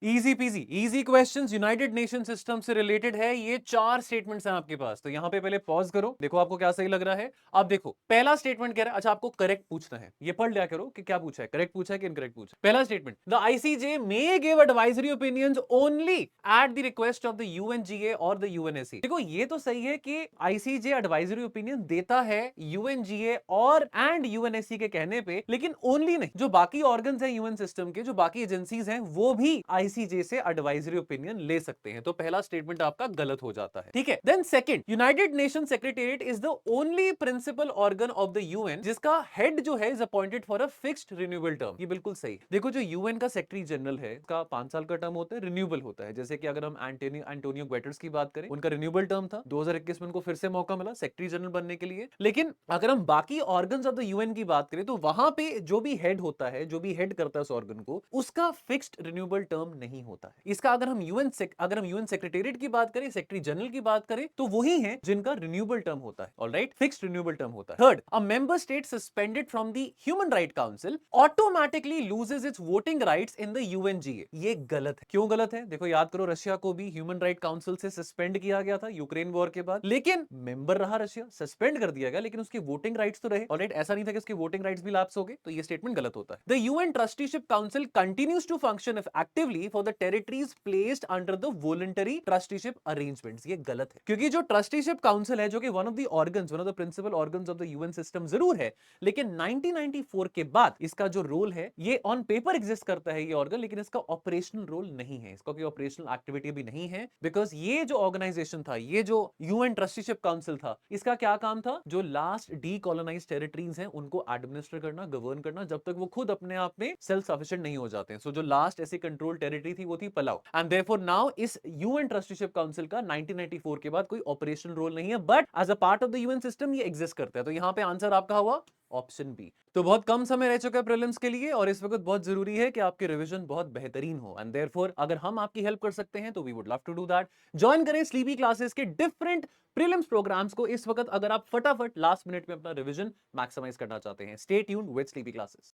Easy PG, easy questions, United nation system से related है। ये 4 स्टेटमेंट्स हैं आपके पास, तो यहां पे पहले पॉज करो, देखो आपको क्या सही लग रहा है। अब देखो पहला स्टेटमेंट कह रहा है, अच्छा आपको करेक्ट पूछना है, ये पढ़ लिया करो कि क्या पूछा है, करेक्ट पूछा है कि इनकरेक्ट पूछा है। पहला statement, the ICJ may give advisory opinions only at the request of the UNGA और द यूएनएससी। देखो ये तो सही है कि आईसीजे एडवाइजरी ओपिनियन देता है यूएनजीए और एंड यूएनएससी के कहने पे, लेकिन ओनली नहीं, जो बाकी ऑर्गन्स हैं यूएन सिस्टम के, जो बाकी एजेंसीज हैं, वो भी आईसीजे से एडवाइजरी ओपिनियन ले सकते हैं। तो पहला स्टेटमेंट आपका गलत हो जाता है, ठीक है। Then second, United Nation secretariat is the only principal organ of the UN जिसका हेड जो है is appointed for a fixed renewable term. ये बिल्कुल सही। देखो जो यूएन का सेक्रेटरी जनरल है, का 5 साल का टर्म होता है, रिन्यूएबल होता है। जैसे कि अगर हम एंटोनियो गुटेरेस की बात करें, उनका रिन्यूएबल टर्म था, 2021 में उनको फिर से मौका मिला सेक्रेटरी जनरल बनने के लिए। लेकिन अगर हम बाकी ऑर्गन्स ऑफ द यूएन की बात करें, तो वहां पे जो भी हेड होता है, जो भी हेड करता है उस ऑर्गन को, उसका फिक्स्ड रिन्यूएबल टर्म नहीं होता है। इसका अगर हम यूएन सेक्रेटेरिएट की बात करें, सेक्रेटरी जनरल की बात करें, तो वही है जिनका रिन्यूएबल टर्म होता है, ऑलराइट, फिक्स्ड रिन्यूएबल टर्म होता है। Third, a member state suspended from the human right council automatically loses it's voting rights in the UNGA. ये गलत है। क्यों गलत है? देखो याद करो, रशिया को भी ह्यूमन राइट काउंसिल से सस्पेंड किया गया था यूक्रेन वॉर के बाद, लेकिन मेंबर रहा रशिया, सस्पेंड कर दिया गया, लेकिन उसके वोटिंग राइट्स तो रहे, ऑलराइट। ऐसा नहीं था कि उसके वोटिंग राइट्स भी लैप्स हो गए, तो ये स्टेटमेंट गलत होता है। The UN trusteeship council continues to function actively for the territories placed under the voluntary trusteeship arrangements. ये गलत है, क्योंकि जो ट्रस्टीशिप काउंसिल है, जो कि one of the organs, one of the principal organs of the UN system जरूर है, लेकिन 1994 के बाद इसका जो रोल है, ये ऑन पेपर एग्जिस्ट करता है ये ऑर्गन, लेकिन इसका ऑपरेशनल रोल नहीं है, इसका कोई ऑपरेशनल एक्टिविटी भी नहीं है। बिकॉज ये जो ऑर्गेनाइजेशन था, ये जो यूएन ट्रस्टीशिप काउंसिल था, इसका क्या काम था? जो लास्ट डीकोलोनाइज्ड टेरिटरीज हैं उनको एडमिनिस्टर करना, गवर्न करना, जब तक वो खुद अपने आप में सेल्फ सफिशिएंट नहीं हो जाते हैं। सो जो लास्ट ऐसी कंट्रोल टेरिटरी थी वो थी पलाव, एंड देयरफॉर नाउ इस यूएन ट्रस्टीशिप काउंसिल का 1994 के बाद कोई ऑपरेशनल रोल नहीं है, but as a part of the UN system ये एग्जिस्ट करता है। तो यहां पे आंसर आपका हुआ ऑप्शन बी। तो बहुत कम समय रह चुका है प्रीलिम्स के लिए, और इस वक्त बहुत जरूरी है कि आपकी रिवीजन बहुत बेहतरीन हो, एंड देयरफॉर अगर हम आपकी हेल्प कर सकते हैं तो we would love to do that. Join करें स्लीपी क्लासेस के डिफरेंट प्रीलिम्स प्रोग्राम्स को इस वक्त, अगर आप फटाफट लास्ट मिनट में अपना रिवीजन मैक्सिमाइज करना चाहते हैं। Stay tuned with sleepy classes.